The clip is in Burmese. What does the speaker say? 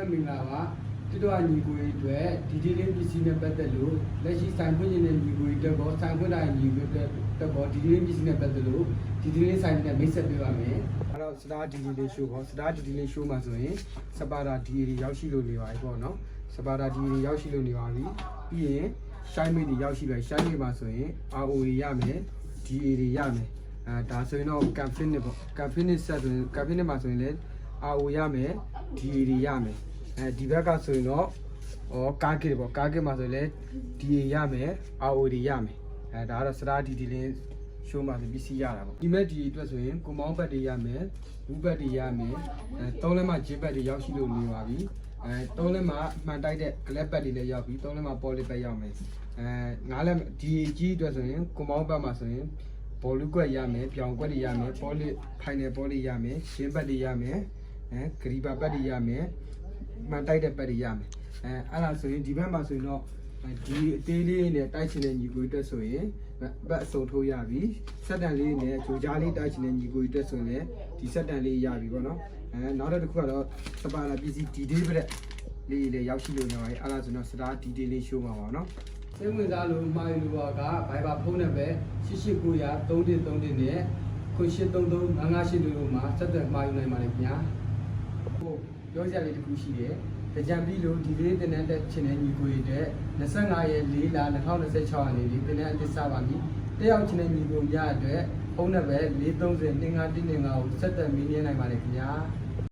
မဲ့မင်္ဂလာပါတိတော့ညီကိုတွေအတွက်ဒီဒီလေးပစ္စည်းနဲ့ပတ်သက်လို့လက်ရှိဆိုင်ဖွင့်နေတဲ့ညီကိုတွေတော့ဆိုင်ဖွင့်တာညီကိုတွေတော့ဒီဒီလေးပစ္စည်းနဲ့ပတ်သက်လို့ဒီဒီလေးဆိုင်နဲ့မိတ်ဆက်ပေးပါမယ်အဲ့တော့စတာဒီဒီလေးရှိုးပေါ့စတာဒီဒီလေးရှိုးမှာဆိုရင်စပါတာဒီတွေရောက်ရှိလို့နေပါပြီပေါ့နော်စပါတာဒီတွေရောက်ရှိလို့နေပါပြီပြီးရင်ရှိုင်းမေးတွေရောက်ရှိပြီရှိုင်းမေးမှာဆိုရင် RO တွေရမယ် DA တွေရမယ်ဒါဆိုရင်တော့ Campfinish ပေါ့ Campfinish ဆက်ဆိုရင် Campfinish မှာဆိုရင်လည်း RO ရမယ် DA တွေရမယ်ဒီဘက်ကဆိုရင်တော့ကားကစ်ပေါ့ကားကစ်မှာဆိုရင်လည်း DA ရမယ် RO တွေရမယ်ဒါကတော့စတာဒီဒီလင်းရှိုးမှာဆိုပစ္စည်းရတာပေါ့ဒီမဲ့ DA အတွက်ဆိုရင်ကိုမောင်းဘက်တွေရမယ်ဘူးဘက်တွေရမယ်သုံးလက်မဂျင်းဘက်တွေရောက်ရှိလို့နေပါပြီသုံးလက်မမှန်တိုက်တဲ့ glass ဘက်တွေလည်းရောက်ပြီသုံးလက်မ poly ဘက်ရောက်မယ်ငါးလက် DA ကြီးအတွက်ဆိုရင်ကိုမောင်းဘက်မှာဆိုရင်ဘောလူကွက်ရမယ်ပြောင်ကွက်တွေရမယ် poly final poly ရမယ်ဂျင်းဘက်တွေရမယ်ဂရီဘာဘက်တွေရမယ်မှန်တိုက်တဲ့ဘက်တွေရမယ်အဲ့ဒါဆိုရင်ဒီဘက်မှာဆိုရင်တော့ဒီအသေးလေးနဲ့တိုက်ချင်တဲ့ညီကိုတက်ဆိုရင်ဘက်အစုံထိုးရပြီစက်တန်လေးနဲ့ဂျိုကြားလေးတိုက်ချင်တဲ့ညီကိုတက်ဆိုရင်ဒီစက်တန်လေးရပြီပေါ့နော်နောက်တစ်ခုကတော့စပါလာပစ္စည်းဒီဒေးပြက်လေးလည်းရောက်ရှိလို့ရပါတယ်အဲ့ဒါဆိုတော့စတာဒီဒေးလေးရှိုးမှာပါနော်စိတ်ဝင်စားလို့မှာယူလို့က Viber ဖုန်းနံပါတ်889333နဲ့98335588တို့မှာဆက်သွယ်မှာယူနိုင်ပါတယ်ခင်ဗျာဟုတ်ပြောကြလေးတစ်ခုရှိတယ်ကြံပြီးလို့ဒီလေးတင်တဲ့ချင်တဲ့ညီကိုတွေ25ရက်4လ2026ရက်နေ့ဒီတင်တဲ့အသစ်စပါပြီတယောက်ချင်တဲ့ညီကိုများအတွက်ဖုန်းနံပါတ်4302515ကိုဆက်သွယ်မေးမြန်းနိုင်ပါတယ်ခင်ဗျာ